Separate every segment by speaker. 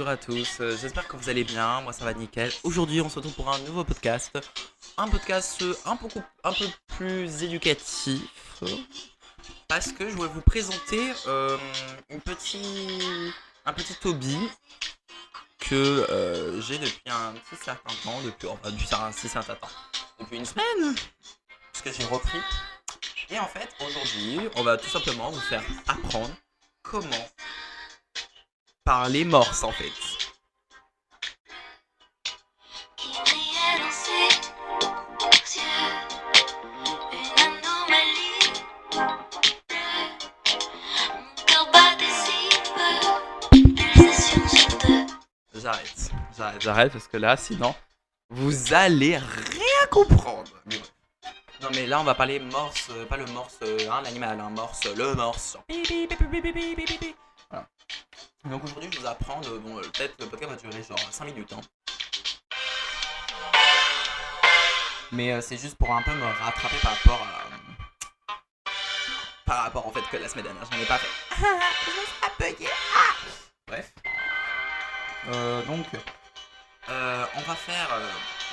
Speaker 1: bonjour à tous, j'espère que vous allez bien, moi ça va nickel. Aujourd'hui on se retrouve pour un nouveau podcast, un podcast un peu plus éducatif, parce que je voulais vous présenter un petit hobby que j'ai depuis un petit certain temps, depuis une semaine, puisque j'ai repris. Et en fait aujourd'hui on va tout simplement vous faire apprendre comment parler morse en fait. J'arrête parce que là sinon vous allez rien comprendre. Non mais là on va parler morse, pas le morse, l'animal, morse, le morse. Voilà. Donc aujourd'hui je vous apprends, peut-être le podcast va durer genre 5 minutes. Mais c'est juste pour un peu me rattraper par rapport au fait que la semaine dernière j'en ai pas fait. Je me suis bugger. Bref. On va faire.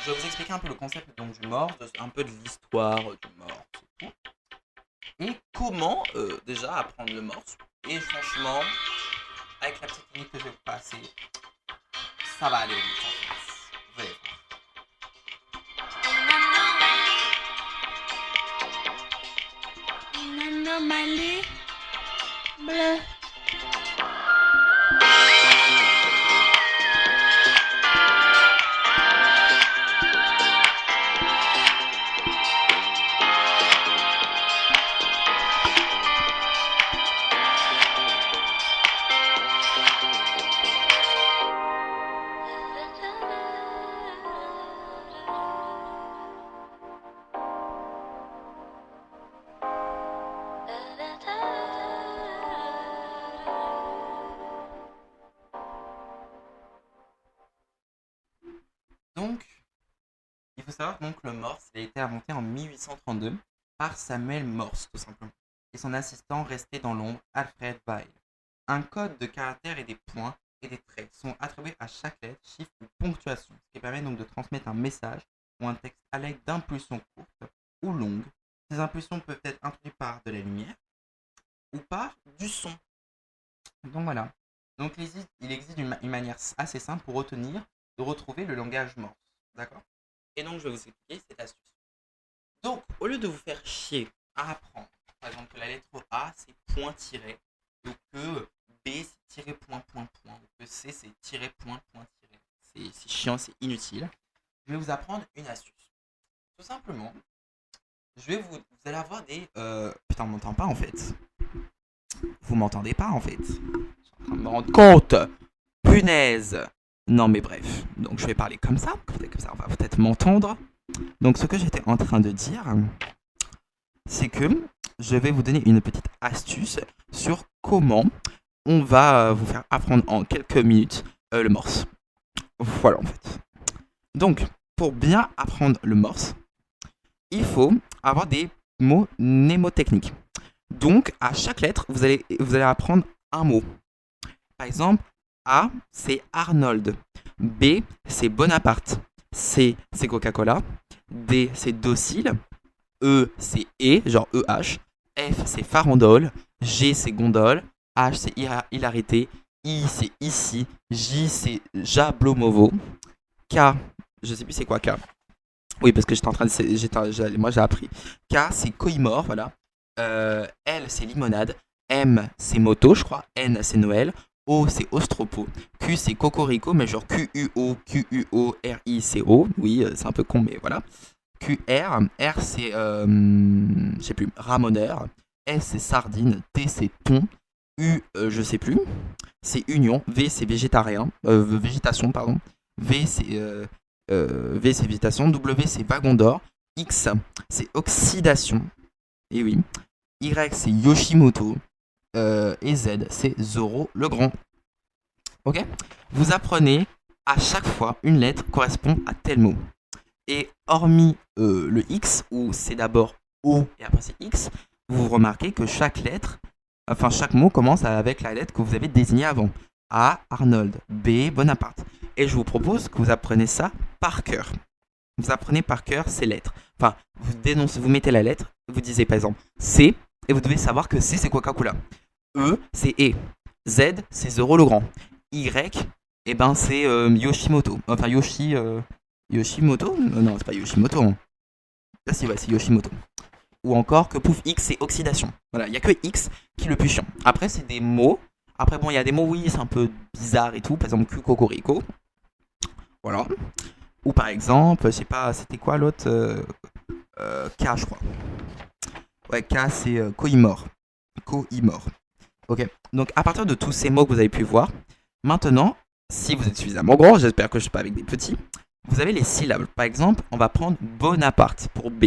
Speaker 1: Je vais vous expliquer un peu le concept donc, du morse, un peu de l'histoire du morse. Et comment déjà apprendre le morse. Et franchement, avec la petite technique que je vais vous passer, ça va aller vite en fait. Vous allez voir. Une anomalie bleue. Donc, il faut savoir donc le morse a été inventé en 1832 par Samuel Morse, tout simplement, et son assistant resté dans l'ombre, Alfred Vail. Un code de caractères et des points et des traits sont attribués à chaque lettre, chiffre ou ponctuation, ce qui permet donc de transmettre un message ou un texte à l'aide d'impulsions courtes ou longues. Ces impulsions peuvent être introduites par de la lumière ou par du son. Donc voilà. Donc il existe une manière assez simple pour retrouver le langage morse. D'accord? Et donc, je vais vous expliquer cette astuce. Donc, au lieu de vous faire chier à apprendre, par exemple, que la lettre A, c'est point tiré, ou que B, c'est tiré point point point, ou que C, c'est tiré point point tiré. C'est chiant, c'est inutile. Je vais vous apprendre une astuce. Tout simplement, vous allez avoir des... Putain, on m'entend pas, en fait. Vous m'entendez pas, en fait. Je suis en train de me rendre compte. Punaise. Non mais bref, donc je vais parler comme ça on va peut-être m'entendre. Donc ce que j'étais en train de dire, c'est que je vais vous donner une petite astuce sur comment on va vous faire apprendre en quelques minutes le morse. Voilà en fait. Donc pour bien apprendre le morse, il faut avoir des mots mnémotechniques. Donc à chaque lettre, vous allez apprendre un mot. Par exemple, A, c'est Arnold. B, c'est Bonaparte. C, c'est Coca-Cola. D, c'est docile. E, c'est genre EH. F, c'est farandole. G, c'est gondole. H, c'est hilarité. I, c'est ici. J, c'est jablomovo. K, je sais plus c'est quoi K. Oui, parce que j'étais en train de... moi, j'ai appris. K, c'est coïmore, voilà. L, c'est limonade. M, c'est moto, je crois. N, c'est Noël. O, c'est Ostropo. Q, c'est Cocorico, mais genre Q-U-O-R-I-C-O. Oui, c'est un peu con, mais voilà. Q-R. R, c'est, je sais plus, Ramoneur. S, c'est Sardine. T, c'est Thon. U, je sais plus. C'est Union. V, c'est Végétarien. Végétation, pardon. V, c'est Végétation. W, c'est Wagon d'Or. X, c'est Oxydation. Et oui. Y, c'est Yoshimoto. Et Z, c'est Zoro le Grand. Ok? Vous apprenez à chaque fois une lettre correspond à tel mot. Et hormis le X, où c'est d'abord O et après c'est X, vous remarquez que chaque lettre, enfin chaque mot commence avec la lettre que vous avez désignée avant. A. Arnold. B. Bonaparte. Et je vous propose que vous appreniez ça par cœur. Vous apprenez par cœur ces lettres. Enfin, vous dénoncez, vous mettez la lettre, vous disiez par exemple C, et vous devez savoir que C c'est Coca-Cola. E, c'est E. Z, c'est Zoro le Grand. Y, et ben c'est Yoshimoto. Enfin, Yoshimoto Non, c'est pas Yoshimoto. Hein. Là, c'est Yoshimoto. Ou encore que pouf, X, c'est oxydation. Voilà, il n'y a que X qui est le plus chiant. Après, c'est des mots. Après, bon, il y a des mots, oui, c'est un peu bizarre et tout. Par exemple, Q, Cocorico. Voilà. Ou par exemple, je sais pas, c'était quoi l'autre K, je crois. Ouais, K, c'est Koimor. Koimor. Ok. Donc, à partir de tous ces mots que vous avez pu voir, maintenant, si vous êtes suffisamment grand, j'espère que je ne suis pas avec des petits, vous avez les syllabes. Par exemple, on va prendre Bonaparte pour B.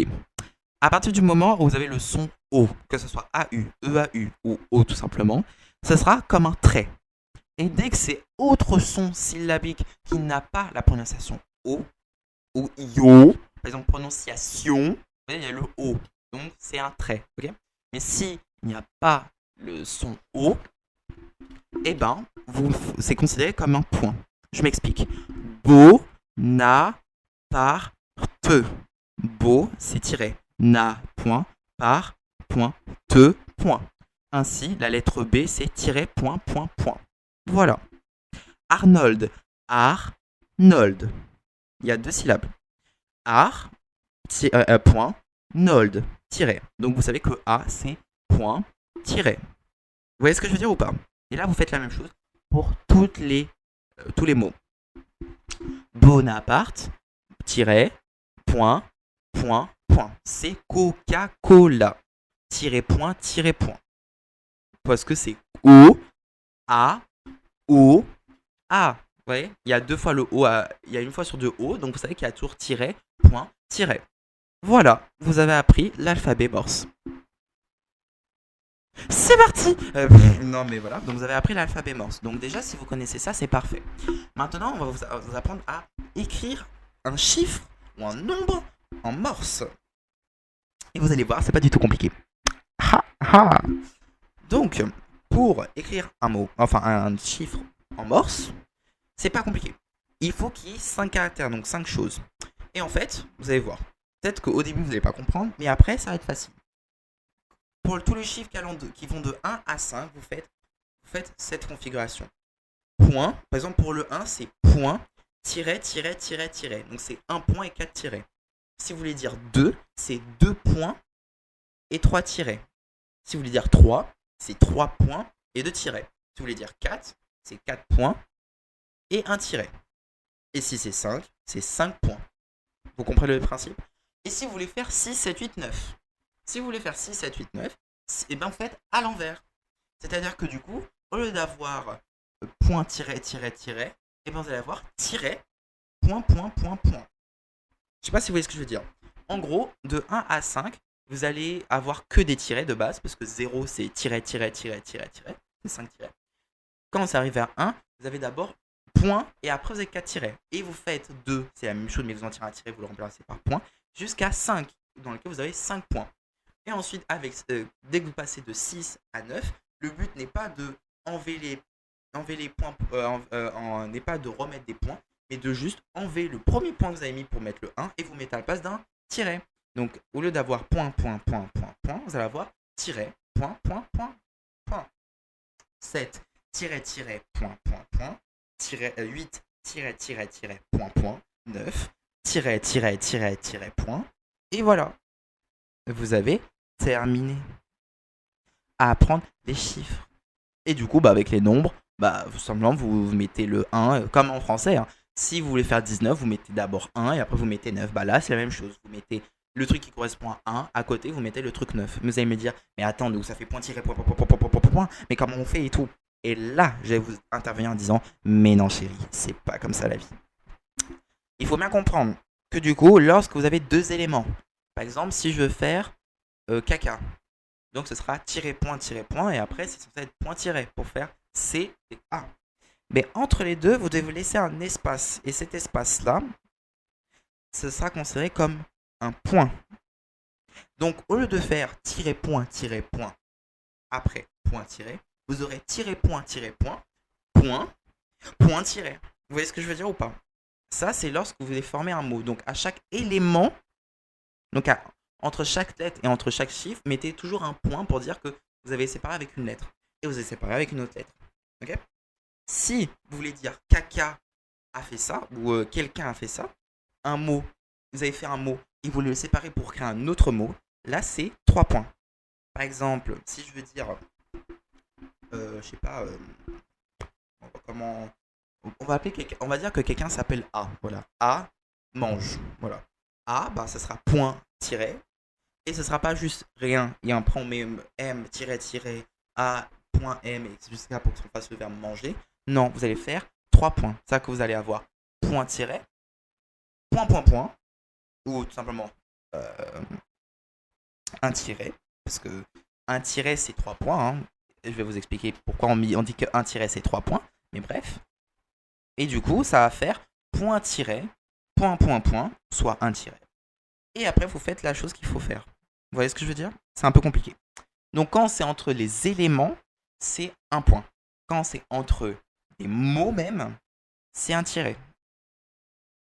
Speaker 1: À partir du moment où vous avez le son O, que ce soit AU, EAU ou O tout simplement, ce sera comme un trait. Et dès que c'est autre son syllabique qui n'a pas la prononciation O ou IO, par exemple prononciation, vous voyez, il y a le O, donc c'est un trait. Okay, mais s'il n'y a pas le son O, eh ben, c'est considéré comme un point. Je m'explique. Beau, na, par, te. Beau, c'est tiré. Na, point, par, point, te, point. Ainsi, la lettre B, c'est tiré, point, point, point. Voilà. Arnold, Arnold. Il y a 2 syllabes. Ar, point, nold, tiré. Donc vous savez que A, c'est point, tiré. Vous voyez ce que je veux dire ou pas? Et là, vous faites la même chose pour tous les mots. Bonaparte, tiret, point, point, point. C'est Coca-Cola. Tiret, point, tiret, point. Parce que c'est O, A, O, A. Vous voyez? Il y a 2 fois le O, il y a une fois sur 2 O, donc vous savez qu'il y a toujours tiret, point, tiret. Voilà, vous avez appris l'alphabet morse. C'est parti. Non mais voilà, donc vous avez appris l'alphabet morse. Donc déjà, si vous connaissez ça, c'est parfait. Maintenant, on va vous apprendre à écrire un chiffre ou un nombre en morse. Et vous allez voir, c'est pas du tout compliqué. Ha ha. Donc, pour écrire un mot, enfin un chiffre en morse, c'est pas compliqué. Il faut qu'il y ait 5 caractères, donc 5 choses. Et en fait, vous allez voir. Peut-être qu'au début, vous n'allez pas comprendre, mais après, ça va être facile. Pour tous les chiffres qui vont de 1 à 5, vous faites cette configuration. Point, par exemple pour le 1, c'est point, tiret, tiret, tiret, tiret. Donc c'est 1 point et 4 tirets. Si vous voulez dire 2, c'est 2 points et 3 tirets. Si vous voulez dire 3, c'est 3 points et 2 tirets. Si vous voulez dire 4, c'est 4 points et 1 tiret. Et si c'est 5, c'est 5 points. Vous comprenez le principe? Et si vous voulez faire 6, 7, 8, 9, si vous voulez faire 6, 7, 8, 9, et bien vous faites à l'envers. C'est-à-dire que du coup, au lieu d'avoir point, tiret, tiret, tiret, et bien vous allez avoir tiret, point, point, point, point. Je sais pas si vous voyez ce que je veux dire. En gros, de 1 à 5, vous allez avoir que des tirets de base, parce que 0 c'est tiret, tiret, tiret, tiret, tiret, c'est 5 tirets. Quand vous arrivez à 1, vous avez d'abord point, et après vous avez 4 tirets. Et vous faites 2, c'est la même chose, mais vous en tirez un tiret, vous le remplacez par point, jusqu'à 5, dans lequel vous avez 5 points. Et ensuite, dès que vous passez de 6 à 9, le but n'est pas de enlever les points, n'est pas de remettre des points, mais de juste enlever le premier point que vous avez mis pour mettre le 1 et vous mettez à la place d'un tiret. Donc, au lieu d'avoir point, point, point, point, point, vous allez avoir tiret, point, point, point, point. 7, tiret, tiret, point, point, point. 8, tiret, tiret, tiret, point, point. 9, tiret, tiret, tiret, tiret, point. Et voilà. Vous avez terminé à apprendre les chiffres. Et du coup, avec les nombres, tout simplement, vous mettez le 1, comme en français. Hein. Si vous voulez faire 19, vous mettez d'abord 1 et après vous mettez 9. Là, c'est la même chose. Vous mettez le truc qui correspond à 1, à côté, vous mettez le truc 9. Vous allez me dire, mais attends, donc ça fait point tiré, point, point, point, point, point, point, point, point, mais comment on fait et tout. Et là, je vais vous intervenir en disant, mais non chérie, c'est pas comme ça la vie. Il faut bien comprendre que du coup, lorsque vous avez 2 éléments, par exemple, si je veux faire caca, donc ce sera tiret, point, et après c'est censé être point tiré pour faire C et A. Mais entre les deux, vous devez laisser un espace. Et cet espace-là, ce sera considéré comme un point. Donc au lieu de faire tiret, point, après point tiré, vous aurez tiret, point, point, point tiret. Vous voyez ce que je veux dire ou pas? Ça, c'est lorsque vous voulez former un mot. Donc, à chaque élément, donc entre chaque lettre et entre chaque chiffre, mettez toujours un point pour dire que vous avez séparé avec une lettre. Et vous avez séparé avec une autre lettre. Ok? Si vous voulez dire caca a fait ça, ou quelqu'un a fait ça, un mot, vous avez fait un mot, et vous le séparez pour créer un autre mot, là, c'est 3 points. Par exemple, si je veux dire, je sais pas, comment... On va appeler quelqu'un, on va dire que quelqu'un s'appelle A. Voilà. A mange. Voilà. A, bah, ça sera point tiret. Et ce sera pas juste rien. Il y a un point M tiret tiret A point M et jusqu'à pour qu'on fasse le verbe manger. Non, vous allez faire 3 points. C'est ça que vous allez avoir point tiret, point point point, ou tout simplement un tiret. Parce que un tiret c'est 3 points. Hein. Je vais vous expliquer pourquoi on dit que un tiret c'est 3 points. Mais bref. Et du coup, ça va faire point tiret, point point point, soit un tiret. Et après, vous faites la chose qu'il faut faire. Vous voyez ce que je veux dire? C'est un peu compliqué. Donc, quand c'est entre les éléments, c'est un point. Quand c'est entre les mots même, c'est un tiret.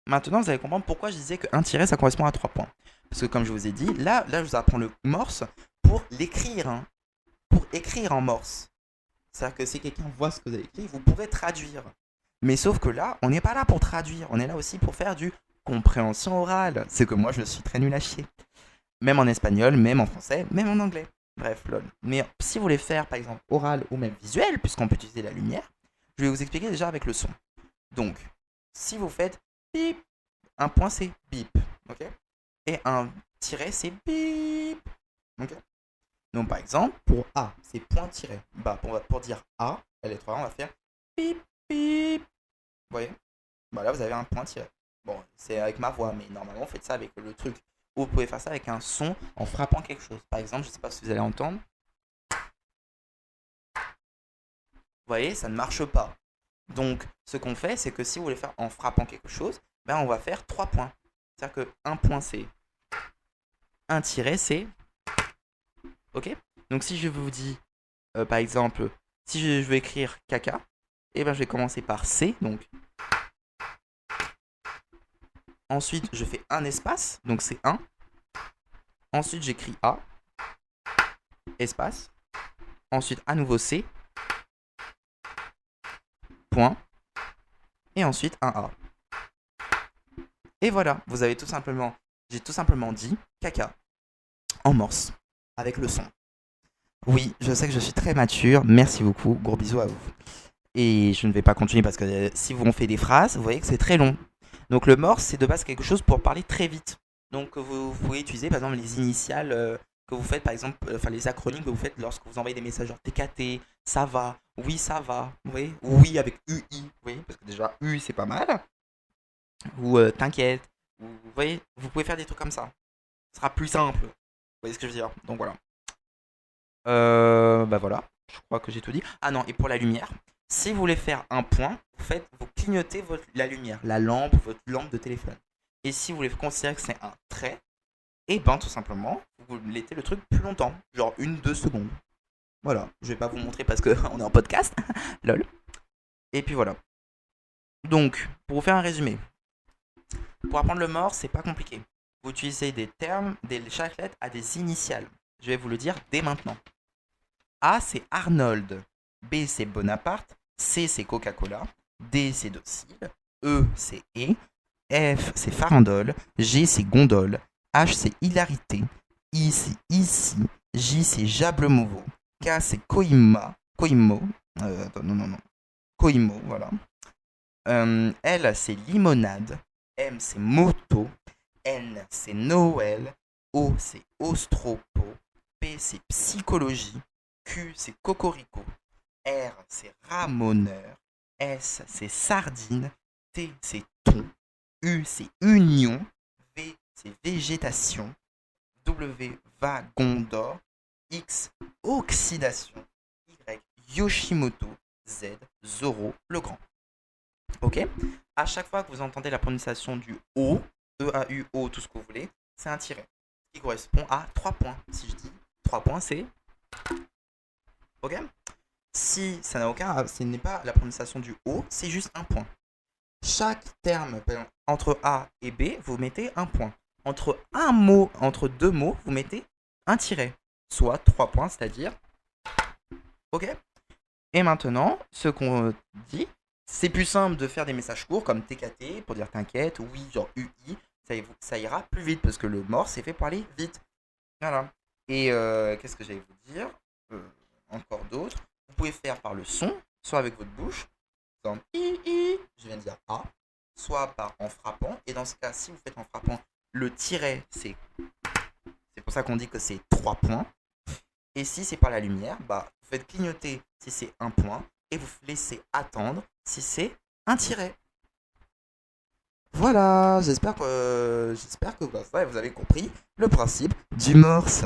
Speaker 1: Maintenant, vous allez comprendre pourquoi je disais qu'un tiret, ça correspond à 3 points. Parce que comme je vous ai dit, là je vous apprends le morse pour l'écrire. Hein. Pour écrire en morse. C'est-à-dire que si quelqu'un voit ce que vous avez écrit, vous pourrez traduire. Mais sauf que là, on n'est pas là pour traduire. On est là aussi pour faire du compréhension orale. C'est que moi, je suis très nul à chier. Même en espagnol, même en français, même en anglais. Bref, lol. Mais si vous voulez faire, par exemple, oral ou même visuel, puisqu'on peut utiliser la lumière, je vais vous expliquer déjà avec le son. Donc, si vous faites bip, un point c'est bip, ok? Et un tiret c'est bip, ok? Donc, par exemple, pour A, c'est point tiret. Bah, pour dire A, la lettre A, on va faire bip, bip. Vous voyez? Bah là, vous avez un point tiré. Bon, c'est avec ma voix, mais normalement, vous faites ça avec le truc. Ou vous pouvez faire ça avec un son en frappant quelque chose. Par exemple, je ne sais pas si vous allez entendre. Vous voyez, ça ne marche pas. Donc, ce qu'on fait, c'est que si vous voulez faire en frappant quelque chose, ben, on va faire 3 points. C'est-à-dire que un point, c'est un tiret, c'est... Ok? Donc, si je vous dis, par exemple, si je veux écrire caca, et ben, je vais commencer par C, donc... Ensuite, je fais un espace, donc c'est 1. Ensuite, j'écris A, espace. Ensuite, à nouveau C, point. Et ensuite, un A. Et voilà, vous avez tout simplement, j'ai tout simplement dit caca en morse, avec le son. Oui, je sais que je suis très mature, merci beaucoup, gros bisous à vous. Et je ne vais pas continuer parce que si vous fait des phrases, vous voyez que c'est très long. Donc le morse, c'est de base quelque chose pour parler très vite. Donc vous pouvez utiliser par exemple les initiales que vous faites, par exemple, enfin les acronymes que vous faites lorsque vous envoyez des messages genre TKT, ça va, oui ça va, vous voyez, oui avec UI, vous voyez, parce que déjà U c'est pas mal. Ou t'inquiète, vous voyez, vous pouvez faire des trucs comme ça. Ce sera plus simple. Vous voyez ce que je veux dire? Donc voilà. Bah voilà, je crois que j'ai tout dit. Ah non, et pour la lumière, si vous voulez faire un point, vous clignotez la lumière, la lampe, votre lampe de téléphone. Et si vous voulez considérer que c'est un trait, et ben tout simplement, vous mettez le truc plus longtemps, genre 1-2 secondes. Voilà, je vais pas vous montrer parce qu'on est en podcast, lol. Et puis voilà. Donc, pour vous faire un résumé, pour apprendre le morse, c'est pas compliqué. Vous utilisez des termes, chaque lettre a des initiales. Je vais vous le dire dès maintenant. A, c'est Arnold. B, c'est Bonaparte. C, c'est Coca-Cola. D, c'est Docile. E, c'est E. F, c'est Farandole. G, c'est Gondole. H, c'est Hilarité. I, c'est Ici. J, c'est Jablemovo. K, c'est Coimo. Non. Coimo, voilà. L, c'est Limonade. M, c'est Moto. N, c'est Noël. O, c'est Ostropo. P, c'est Psychologie. Q, c'est Cocorico. R, c'est Ramoneur. S, c'est Sardine. T, c'est Thon. U, c'est Union. V, c'est Végétation. W, Wagon d'or. X, Oxydation. Y, Yoshimoto. Z, Zoro le Grand. Ok? À chaque fois que vous entendez la prononciation du O, E-A-U-O, tout ce que vous voulez, c'est un tiret. Qui correspond à 3 points. Si je dis 3 points, c'est... Ok? si ça n'a aucun, ce n'est pas la prononciation du O, c'est juste un point. Chaque terme, par exemple, entre A et B, vous mettez un point. Entre un mot, entre deux mots, vous mettez un tiret, soit 3 points, c'est-à-dire. Ok. Et maintenant, ce qu'on dit, c'est plus simple de faire des messages courts comme TKT pour dire t'inquiète, oui, genre UI, ça ira plus vite parce que le morse est fait pour aller vite. Voilà. Et qu'est-ce que j'allais vous dire encore d'autres. Vous pouvez faire par le son, soit avec votre bouche, comme I, je viens de dire A, soit en frappant. Et dans ce cas, si vous faites en frappant, le tiret, c'est pour ça qu'on dit que c'est 3 points. Et si c'est par la lumière, bah, vous faites clignoter si c'est un point et vous laissez attendre si c'est un tiret. Voilà, j'espère que vous avez compris le principe du morse.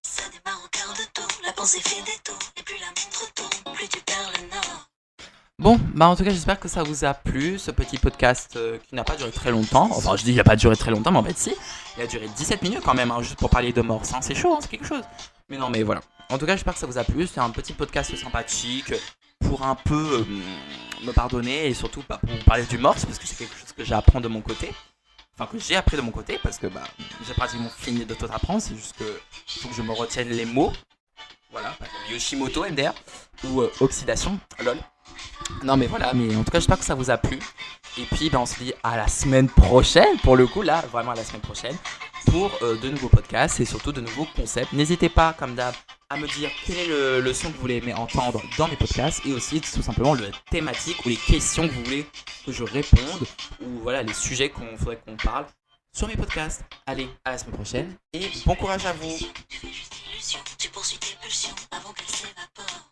Speaker 2: Ça démarre au quart de tour, la pensée fait des tours, et plus la montre tourne, plus tu perds le nord.
Speaker 1: Bon, bah en tout cas j'espère que ça vous a plu, ce petit podcast qui n'a pas duré très longtemps. Enfin je dis il n'a pas duré très longtemps, mais en fait si, il a duré 17 minutes quand même, hein, juste pour parler de morse, hein. C'est chaud, hein, c'est quelque chose. Mais non mais voilà, en tout cas j'espère que ça vous a plu, c'est un petit podcast sympathique pour un peu me pardonner et surtout pour vous parler du morse, parce que c'est quelque chose que j'apprends de mon côté. Enfin que j'ai appris de mon côté, parce que bah, j'ai pratiquement fini de tout apprendre, c'est juste que il faut que je me retienne les mots. Voilà, par exemple Yoshimoto MDR, ou oxydation, lol. Non mais voilà, mais en tout cas j'espère que ça vous a plu. Et puis on se dit à la semaine prochaine, pour le coup là, vraiment à la semaine prochaine, pour de nouveaux podcasts et surtout de nouveaux concepts. N'hésitez pas, comme d'hab, à me dire quel est le son que vous voulez entendre dans mes podcasts et aussi tout simplement le thématique ou les questions que vous voulez que je réponde ou voilà les sujets qu'on faudrait qu'on parle sur mes podcasts. Allez, à la semaine prochaine et bon courage à vous.
Speaker 2: Tu poursuis tes pulsions avant qu'elles s'évaporent.